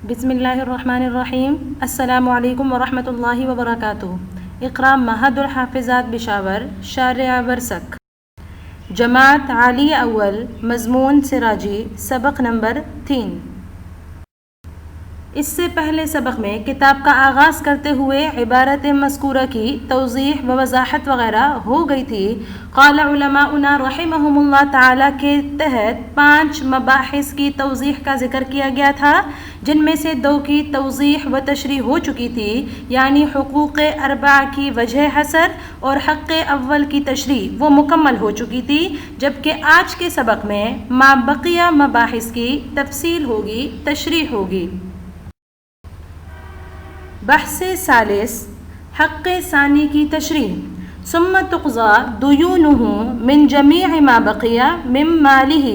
بسم اللہ الرحمن الرحیم۔ السلام علیکم ورحمۃ اللہ وبرکاتہ۔ اقرا معہد الحافظات بشاور، شارع ورسک، جماعت عالی اول، مضمون سراجی، سبق نمبر 3۔ اس سے پہلے سبق میں کتاب کا آغاز کرتے ہوئے عبارت مذکورہ کی توضیح و وضاحت وغیرہ ہو گئی تھی۔ قال علماؤنا رحمہم اللہ تعالی کے تحت 5 مباحث کی توضیح کا ذکر کیا گیا تھا، جن میں سے 2 کی توضیح و تشریح ہو چکی تھی، یعنی حقوق اربعہ کی وجہ حصر اور حق اول کی تشریح وہ مکمل ہو چکی تھی، جبکہ آج کے سبق میں ما بقیہ مباحث کی تفصیل ہوگی، تشریح ہوگی۔ بحث ثالث، حق ثانی کی تشریح۔ ثم تقضى ديونه من جميع ما بقي من ماله۔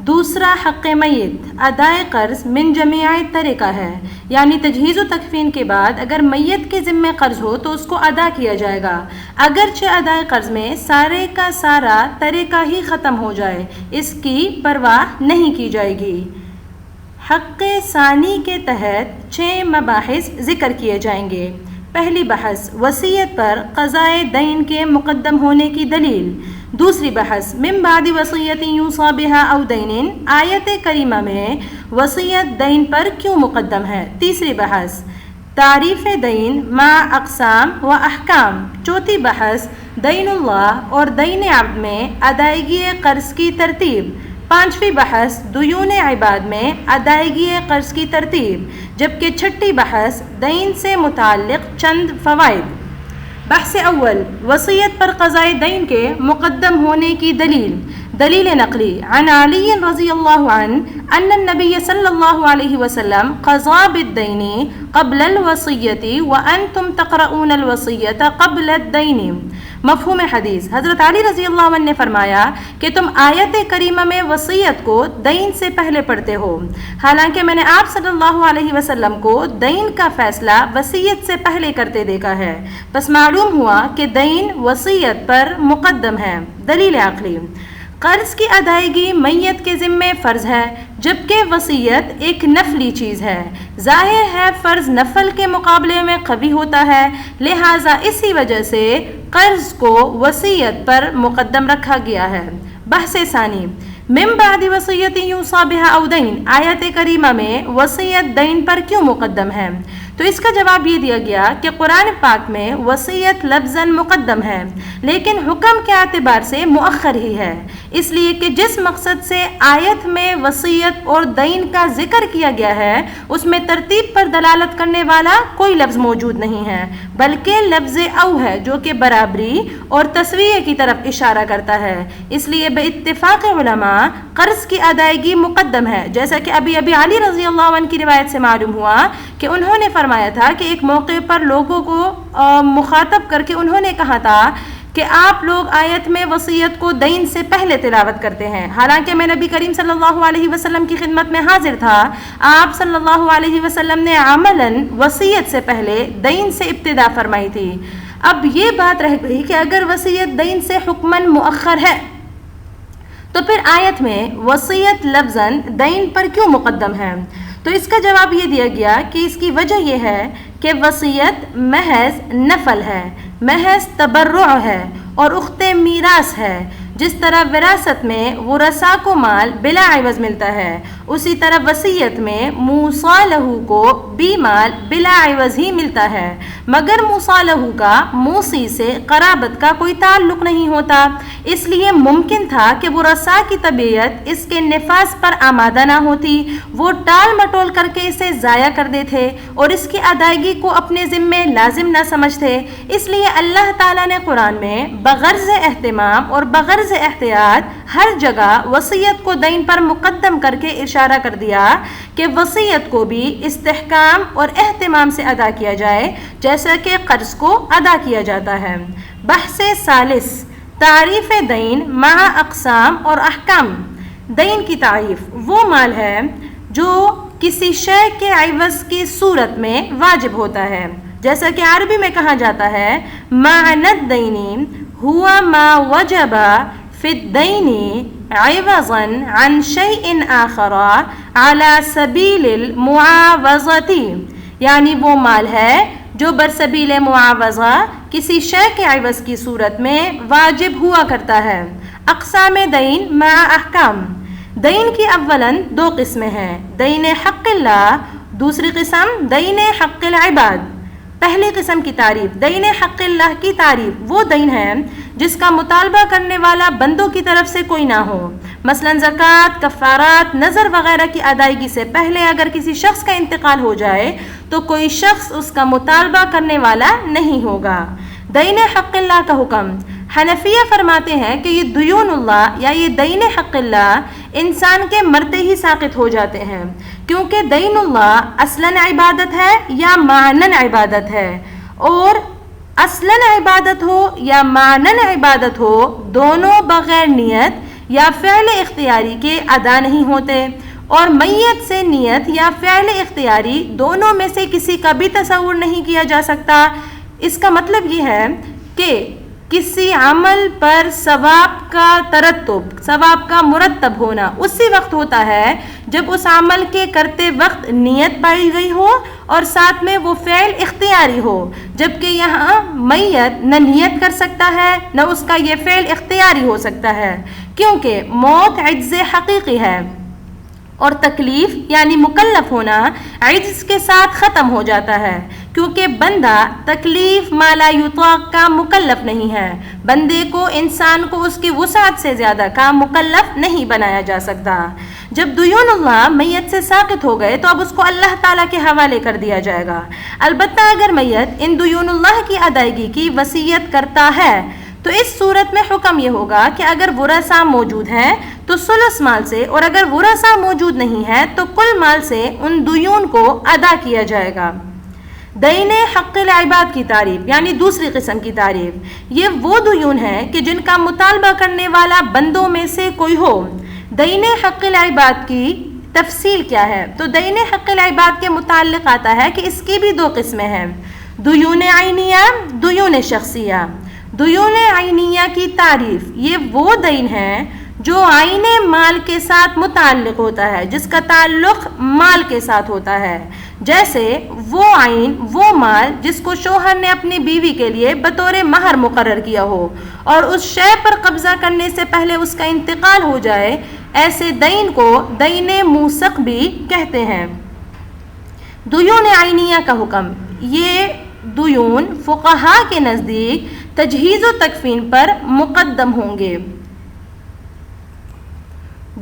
دوسرا حق میت، ادائے قرض من جمیع طریقہ ہے، یعنی تجہیز و تکفین کے بعد اگر میت کے ذمے قرض ہو تو اس کو ادا کیا جائے گا، اگرچہ ادائے قرض میں سارے کا سارا طریقہ ہی ختم ہو جائے، اس کی پرواہ نہیں کی جائے گی۔ حق ثانی کے تحت 6 مباحث ذکر کیے جائیں گے۔ پہلی بحث، وصیت پر قضائے دین کے مقدم ہونے کی دلیل۔ دوسری بحث، من بعد وصیت یوصی بها او دین، آیت کریمہ میں وصیت دین پر کیوں مقدم ہے۔ تیسری بحث، تعریف دین مع اقسام و احکام۔ چوتھی بحث، دین اللہ اور دین عبد میں ادائیگی قرض کی ترتیب۔ پانچویں بحث، دیون عباد میں ادائیگی قرض کی ترتیب، جبکہ چھٹی بحث، دین سے متعلق چند فوائد۔ بحث اول، وصیت پر قضائے دین کے مقدم ہونے کی دلیل۔ دلیل نقلی، عن علی رضی اللہ عنہ ان النبی صلی اللہ علیہ وسلم قضى بالدین قبل الوصیت وانتم تقرؤون الوصیت قبل الدین۔ مفہوم حدیث، حضرت علی رضی اللہ عنہ نے فرمایا کہ تم آیت کریمہ میں وصیت کو دین سے پہلے پڑھتے ہو، حالانکہ میں نے آپ صلی اللہ علیہ وسلم کو دین کا فیصلہ وصیت سے پہلے کرتے دیکھا ہے، پس معلوم ہوا کہ دین وصیت پر مقدم ہے۔ دلیل عقلی، قرض کی ادائیگی میت کے ذمے فرض ہے، جبکہ وصیت ایک نفلی چیز ہے۔ ظاہر ہے فرض نفل کے مقابلے میں قوی ہوتا ہے، لہٰذا اسی وجہ سے قرض کو وصیت پر مقدم رکھا گیا ہے۔ بحث ثانی، من بعد وصیت یوصی بها او دین، آیت کریمہ میں وصیت دین پر کیوں مقدم ہے؟ تو اس کا جواب یہ دیا گیا کہ قرآن پاک میں وصیت لفظاً مقدم ہے، لیکن حکم کے اعتبار سے مؤخر ہی ہے، اس لیے کہ جس مقصد سے آیت میں وصیت اور دین کا ذکر کیا گیا ہے اس میں ترتیب پر دلالت کرنے والا کوئی لفظ موجود نہیں ہے، بلکہ لفظ او ہے جو کہ برابری اور تسویہ کی طرف اشارہ کرتا ہے، اس لیے بے اتفاق علماء قرض کی ادائیگی مقدم ہے، جیسا کہ ابھی علی رضی اللہ عنہ کی روایت سے معلوم ہوا کہ انہوں نے فرمایا تھا کہ ایک موقع پر لوگوں کو مخاطب کر کے انہوں نے کہا تھا کہ آپ لوگ آیت میں وصیت کو دین سے پہلے تلاوت کرتے ہیں، حالانکہ میں نبی کریم صلی اللہ علیہ وسلم کی خدمت میں حاضر تھا، آپ صلی اللہ علیہ وسلم نے عملاً وصیت سے پہلے دین سے ابتدا فرمائی تھی۔ اب یہ بات رہ گئی کہ اگر وصیت دین سے حکماً مؤخر ہے تو پھر آیت میں وصیت لفظاً دین پر کیوں مقدم ہے؟ تو اس کا جواب یہ دیا گیا کہ اس کی وجہ یہ ہے کہ وصیت محض نفل ہے، محض تبرع ہے اور اخت میراث ہے۔ جس طرح وراثت میں ورثاء کو مال بلا عوض ملتا ہے، اسی طرح وصیت میں موصی لہ کو بھی مال بلا عوض ہی ملتا ہے، مگر موصی لہ کا موصی سے قرابت کا کوئی تعلق نہیں ہوتا، اس لیے ممکن تھا کہ ورثاء کی طبیعت اس کے نفاذ پر آمادہ نہ ہوتی، وہ ٹال مٹول کر کے اسے ضائع کر دیتے اور اس کی ادائیگی کو اپنے ذمے لازم نہ سمجھتے، اس لیے اللہ تعالیٰ نے قرآن میں بغرض اہتمام اور بغرض احتیاط ہر جگہ وصیت کو دین پر مقدم کر کے اشارہ کر دیا کہ وصیت کو بھی استحکام اور اہتمام سے ادا کیا جائے جیسا کہ قرض کو ادا کیا جاتا ہے۔ بحث ثالث، تعریف دین مع اقسام اور احکام۔ دین کی تعریف وہ مال ہے جو کسی شے کے عوض کی صورت میں واجب ہوتا ہے، جیسا کہ عربی میں کہا جاتا ہے معنی الدین ہوا ما وجب فی الدین عوضا عن شيء آخر على سبيل المعاوضة، یعنی وہ مال ہے جو برسبیل معاوضہ کسی شے کے عوض کی صورت میں واجب ہوا کرتا ہے۔ اقسام دین مع احکام، دین کی اولاً 2 قسمیں ہیں، دین حق اللہ، دوسری قسم دین حق العباد۔ پہلی قسم کی تعریف، دین حق اللہ کی تعریف وہ دین ہے جس کا مطالبہ کرنے والا بندوں کی طرف سے کوئی نہ ہو، مثلا زکوٰۃ، کفارات، نذر وغیرہ کی ادائیگی سے پہلے اگر کسی شخص کا انتقال ہو جائے تو کوئی شخص اس کا مطالبہ کرنے والا نہیں ہوگا۔ دین حق اللہ کا حکم، حنفیہ فرماتے ہیں کہ یہ دیون اللہ یا یہ دین حق اللہ انسان کے مرتے ہی ساقط ہو جاتے ہیں، کیونکہ دین اللہ اصلاً عبادت ہے یا معنن عبادت ہے، اور اصلاً عبادت ہو یا معنن عبادت ہو دونوں بغیر نیت یا فعل اختیاری کے ادا نہیں ہوتے، اور میت سے نیت یا فعل اختیاری دونوں میں سے کسی کا بھی تصور نہیں کیا جا سکتا۔ اس کا مطلب یہ ہے کہ کسی عمل پر ثواب کا ترتب، ثواب کا مرتب ہونا اسی وقت ہوتا ہے جب اس عمل کے کرتے وقت نیت پائی گئی ہو اور ساتھ میں وہ فعل اختیاری ہو، جبکہ یہاں میت نہ نیت کر سکتا ہے نہ اس کا یہ فعل اختیاری ہو سکتا ہے، کیونکہ موت عجز حقیقی ہے اور تکلیف یعنی مکلف ہونا عجز کے ساتھ ختم ہو جاتا ہے، کیونکہ بندہ تکلیف ما لا یطاق کا مکلف نہیں ہے، بندے کو، انسان کو اس کی وسعت سے زیادہ کا مکلف نہیں بنایا جا سکتا۔ جب دیون اللہ میت سے ساقط ہو گئے تو اب اس کو اللہ تعالیٰ کے حوالے کر دیا جائے گا، البتہ اگر میت ان دیون اللہ کی ادائیگی کی وصیت کرتا ہے تو اس صورت میں حکم یہ ہوگا کہ اگر ورثاء موجود ہیں تو ثلث مال سے، اور اگر ورثاء موجود نہیں ہے تو کل مال سے ان دیون کو ادا کیا جائے گا۔ دین حق العباد کی تعریف یعنی دوسری قسم کی تعریف، یہ وہ دیون ہیں کہ جن کا مطالبہ کرنے والا بندوں میں سے کوئی ہو۔ دین حق العباد کی تفصیل کیا ہے؟ تو دین حق العباد کے متعلق آتا ہے کہ اس کی بھی 2 قسمیں ہیں، دیون عینیہ، دیون شخصیہ۔ دیون عینیہ کی تعریف، یہ وہ دین ہے جو عین مال کے ساتھ متعلق ہوتا ہے، جس کا تعلق مال کے ساتھ ہوتا ہے، جیسے وہ عین، وہ مال جس کو شوہر نے اپنی بیوی کے لیے بطور مہر مقرر کیا ہو اور اس شے پر قبضہ کرنے سے پہلے اس کا انتقال ہو جائے، ایسے دین کو دین موثق بھی کہتے ہیں۔ دیون عینیہ کا حکم، یہ دیون فقہاء کے نزدیک تجہیز و تکفین پر مقدم ہوں گے۔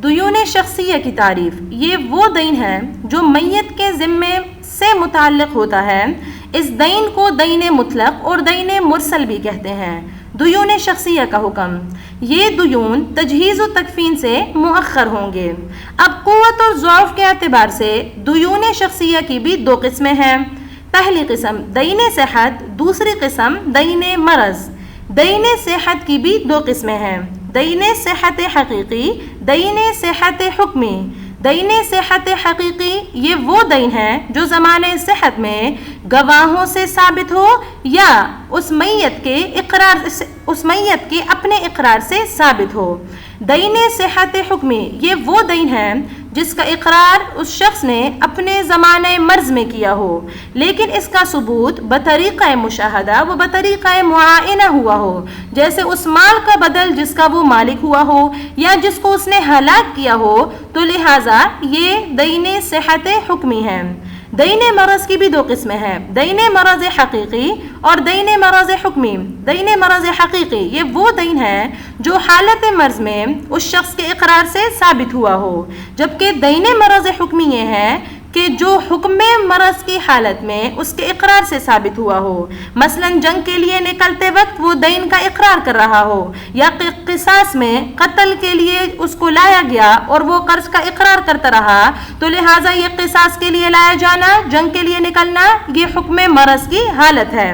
دیون شخصیہ کی تعریف، یہ وہ دین ہے جو میت کے ذمے سے متعلق ہوتا ہے، اس دین کو دین مطلق اور دین مرسل بھی کہتے ہیں۔ دیون شخصیہ کا حکم، یہ دیون تجہیز و تکفین سے مؤخر ہوں گے۔ اب قوت اور ضعف کے اعتبار سے دیون شخصیہ کی بھی 2 قسمیں ہیں، پہلی قسم دین صحت، دوسری قسم دین مرض۔ دین صحت کی بھی 2 قسمیں ہیں، دین صحت حقیقی، دین صحت حکمی۔ دین صحت حقیقی یہ وہ دین ہے جو زمانے صحت میں گواہوں سے ثابت ہو یا اس میت کے اپنے اقرار سے ثابت ہو۔ دین صحت حکمی یہ وہ دین ہے جس کا اقرار اس شخص نے اپنے زمانہ مرض میں کیا ہو، لیکن اس کا ثبوت بطریقہ مشاہدہ و بطریقہ معائنہ ہوا ہو، جیسے اس مال کا بدل جس کا وہ مالک ہوا ہو یا جس کو اس نے ہلاک کیا ہو، تو لہٰذا یہ دین صحت حکمی ہے۔ دین مرض کی بھی 2 قسمیں ہیں، دین مرض حقیقی اور دین مرض حکمی۔ دین مرض حقیقی یہ وہ دین ہے جو حالت مرض میں اس شخص کے اقرار سے ثابت ہوا ہو، جبکہ دین مرض حکمی یہ ہے کہ جو حکم مرض کی حالت میں اس کے اقرار سے ثابت ہوا ہو، مثلا جنگ کے لیے نکلتے وقت وہ دین کا اقرار کر رہا ہو، یا قصاص میں قتل کے لیے اس کو لایا گیا اور وہ قرض کا اقرار کرتا رہا، تو لہٰذا یہ قصاص کے لیے لایا جانا، جنگ کے لیے نکلنا، یہ حکم مرض کی حالت ہے۔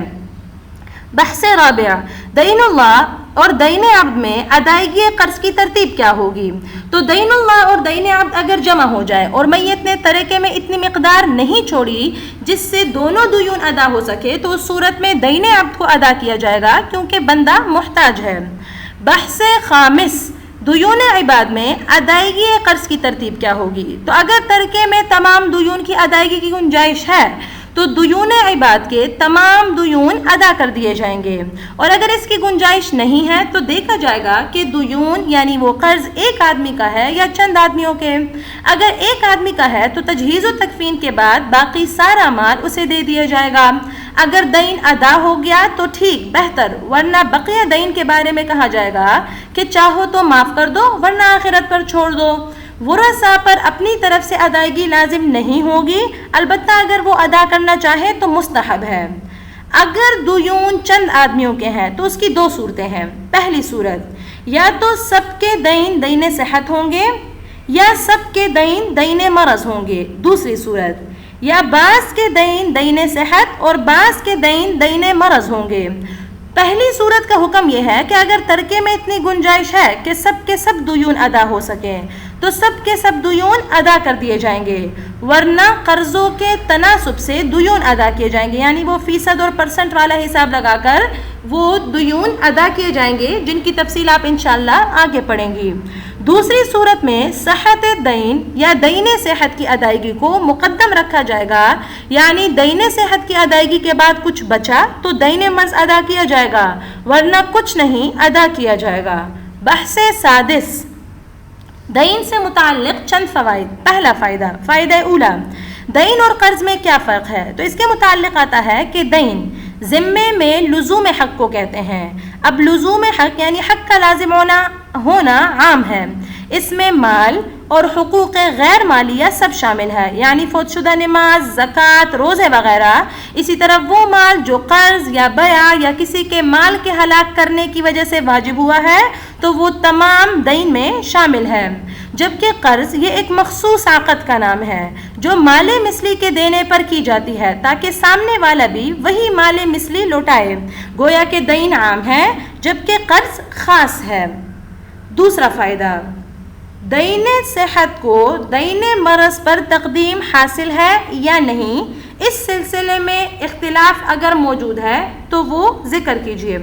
بحث رابع، دین اللہ اور دین عبد میں ادائیگی قرض کی ترتیب کیا ہوگی؟ تو دین اللہ اور دین عبد اگر جمع ہو جائے اور میت نے ترکے میں اتنی مقدار نہیں چھوڑی جس سے دونوں دیون ادا ہو سکے، تو اس صورت میں دین عبد کو ادا کیا جائے گا کیونکہ بندہ محتاج ہے۔ بحث خامس، دیون عباد میں ادائیگی قرض کی ترتیب کیا ہوگی؟ تو اگر ترکے میں تمام دیون کی ادائیگی کی گنجائش ہے تو دیون عباد کے تمام دیون ادا کر دیے جائیں گے، اور اگر اس کی گنجائش نہیں ہے تو دیکھا جائے گا کہ دیون یعنی وہ قرض ایک آدمی کا ہے یا چند آدمیوں کے۔ اگر ایک آدمی کا ہے تو تجہیز و تکفین کے بعد باقی سارا مال اسے دے دیا جائے گا۔ اگر دین ادا ہو گیا تو ٹھیک بہتر، ورنہ بقیہ دین کے بارے میں کہا جائے گا کہ چاہو تو معاف کر دو ورنہ آخرت پر چھوڑ دو۔ ورثاء پر اپنی طرف سے ادائیگی لازم نہیں ہوگی، البتہ اگر وہ ادا کرنا چاہے تو مستحب ہے۔ اگر دیون چند آدمیوں کے ہیں تو اس کی دو صورتیں ہیں۔ پہلی صورت، یا تو سب کے دین صحت ہوں گے یا سب کے دین مرض ہوں گے۔ دوسری صورت، یا بعض کے دین صحت اور بعض کے دین مرض ہوں گے۔ پہلی صورت کا حکم یہ ہے کہ اگر ترکے میں اتنی گنجائش ہے کہ سب کے سب دیون ادا ہو سکیں تو سب کے سب دیون ادا کر دیے جائیں گے، ورنہ قرضوں کے تناسب سے دیون ادا کیے جائیں گے، یعنی وہ فیصد اور پرسنٹ والا حساب لگا کر وہ دیون ادا کیے جائیں گے، جن کی تفصیل آپ انشاءاللہ آگے پڑھیں گی۔ دوسری صورت میں صحت دین یا دین صحت کی ادائیگی کو مقدم رکھا جائے گا، یعنی دین صحت کی ادائیگی کے بعد کچھ بچا تو دین مرض ادا کیا جائے گا، ورنہ کچھ نہیں ادا کیا جائے گا۔ بحث سادس، دین سے متعلق چند فوائد۔ پہلا فائدہ اولا، دین اور قرض میں کیا فرق ہے؟ تو اس کے متعلق آتا ہے کہ دین ذمے میں لزوم حق کو کہتے ہیں۔ اب لزوم حق یعنی حق کا لازم ہونا عام ہے، اس میں مال اور حقوق غیر مالیہ سب شامل ہے، یعنی فوت شدہ نماز، زکوٰۃ، روزے وغیرہ۔ اسی طرح وہ مال جو قرض یا بیع یا کسی کے مال کے ہلاک کرنے کی وجہ سے واجب ہوا ہے تو وہ تمام دین میں شامل ہے، جبکہ قرض یہ ایک مخصوص عقد کا نام ہے جو مال مثلی کے دینے پر کی جاتی ہے تاکہ سامنے والا بھی وہی مال مثلی لوٹائے، گویا کہ دین عام ہے جبکہ قرض خاص ہے۔ دوسرا فائدہ، دین صحت کو دین مرض پر تقدیم حاصل ہے یا نہیں، اس سلسلے میں اختلاف اگر موجود ہے تو وہ ذکر کیجیے۔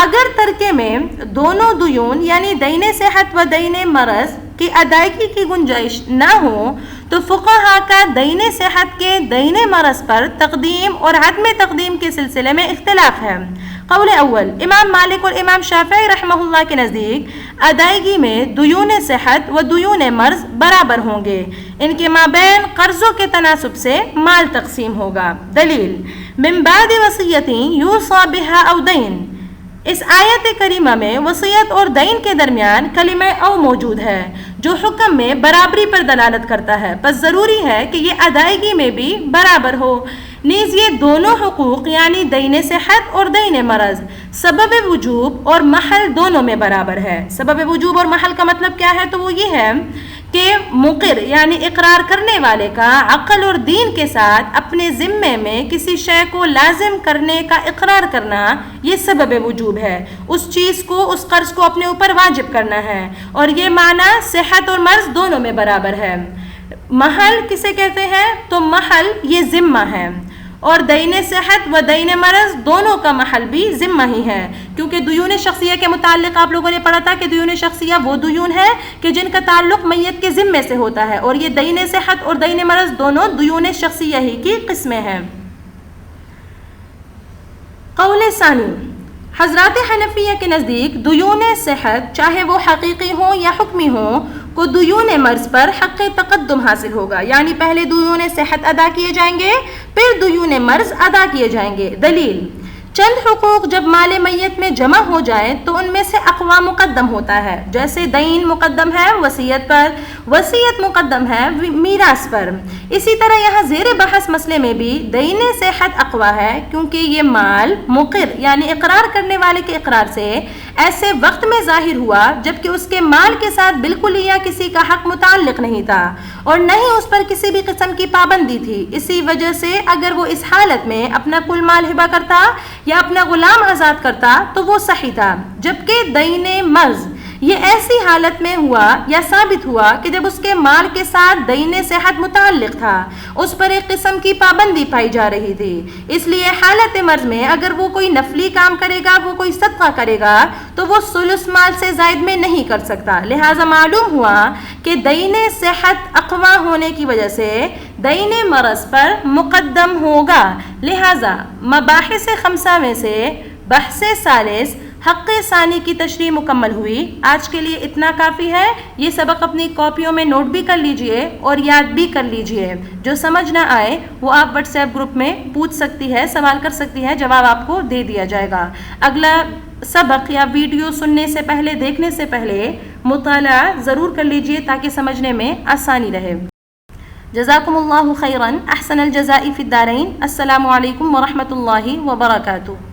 اگر ترکے میں دونوں دیون یعنی دین صحت و دین مرض کی ادائیگی کی گنجائش نہ ہو تو فقہا کا دین صحت کے دین مرض پر تقدیم اور عدم تقدیم کے سلسلے میں اختلاف ہے۔ قول اول، امام مالک اور امام شافعی رحمہ اللہ کے نزدیک ادائیگی میں دیون صحت و دیون مرض برابر ہوں گے، ان کے مابین قرضوں کے تناسب سے مال تقسیم ہوگا۔ دلیل، من بعد وصیت یوصی بها او دین، اس آیت کریمہ میں وصیت اور دین کے درمیان کلمہ او موجود ہے جو حکم میں برابری پر دلالت کرتا ہے، پس ضروری ہے کہ یہ ادائیگی میں بھی برابر ہو۔ نیز یہ دونوں حقوق یعنی دین صحت اور دین مرض سبب وجوب اور محل دونوں میں برابر ہے۔ سبب وجوب اور محل کا مطلب کیا ہے؟ تو وہ یہ ہے کہ مقر یعنی اقرار کرنے والے کا عقل اور دین کے ساتھ اپنے ذمے میں کسی شے کو لازم کرنے کا اقرار کرنا، یہ سبب وجوب ہے، اس چیز کو، اس قرض کو اپنے اوپر واجب کرنا ہے، اور یہ معنی صحت اور مرض دونوں میں برابر ہے۔ محل کسے کہتے ہیں؟ تو محل یہ ذمہ ہے، اور دین صحت و دین مرض دونوں کا محل بھی ذمہ ہی ہے، کیونکہ دیون شخصیہ کے متعلق آپ لوگوں نے پڑھا تھا کہ دیون شخصیہ وہ دیون ہے کہ جن کا تعلق میت کے ذمے سے ہوتا ہے، اور یہ دین صحت اور دین مرض دونوں دیون شخصیہ ہی کی قسمیں ہیں۔ قول ثانی، حضرات حنفیہ کے نزدیک دیون صحت چاہے وہ حقیقی ہوں یا حکمی ہوں کو دیون مرض پر حق تقدم حاصل ہوگا، یعنی پہلے دیون صحت ادا کیے جائیں گے پھر دیون مرض ادا کیے جائیں گے۔ دلیل، چند حقوق جب مال میت میں جمع ہو جائیں تو ان میں سے اقوا مقدم ہوتا ہے، جیسے دین مقدم ہے وصیت پر، وصیت مقدم ہے میراث پر۔ اسی طرح یہاں زیر بحث مسئلے میں بھی دین صحت اقوا ہے، کیونکہ یہ مال مقر یعنی اقرار کرنے والے کے اقرار سے ایسے وقت میں ظاہر ہوا جبکہ اس کے مال کے ساتھ بالکل یا کسی کا حق متعلق نہیں تھا اور نہ ہی اس پر کسی بھی قسم کی پابندی تھی۔ اسی وجہ سے اگر وہ اس حالت میں اپنا کل مال ہبہ کرتا یا اپنا غلام آزاد کرتا تو وہ صحیح تھا، جبکہ دین مرض یہ ایسی حالت میں ہوا یا ثابت ہوا کہ جب اس کے مال کے ساتھ دین صحت متعلق تھا، اس پر ایک قسم کی پابندی پائی جا رہی تھی، اس لیے حالت مرض میں اگر وہ کوئی نفلی کام کرے گا، وہ کوئی صدقہ کرے گا تو وہ ثلث مال سے زائد میں نہیں کر سکتا۔ لہٰذا معلوم ہوا کہ دین صحت اقوا ہونے کی وجہ سے دین مرض پر مقدم ہوگا۔ لہٰذا مباحث خمسہ میں سے بحث ثالث حق ثانی کی تشریح مکمل ہوئی۔ آج کے لیے اتنا کافی ہے۔ یہ سبق اپنی کاپیوں میں نوٹ بھی کر لیجئے اور یاد بھی کر لیجئے۔ جو سمجھ نہ آئے وہ آپ واٹس ایپ گروپ میں پوچھ سکتی ہے، سوال کر سکتی ہے، جواب آپ کو دے دیا جائے گا۔ اگلا سبق یا ویڈیو سننے سے پہلے، دیکھنے سے پہلے مطالعہ ضرور کر لیجئے تاکہ سمجھنے میں آسانی رہے۔ جزاکم اللہ خیراً، احسن الجزاء فی الدارین۔ السلام علیکم ورحمۃ اللہ وبرکاتہ۔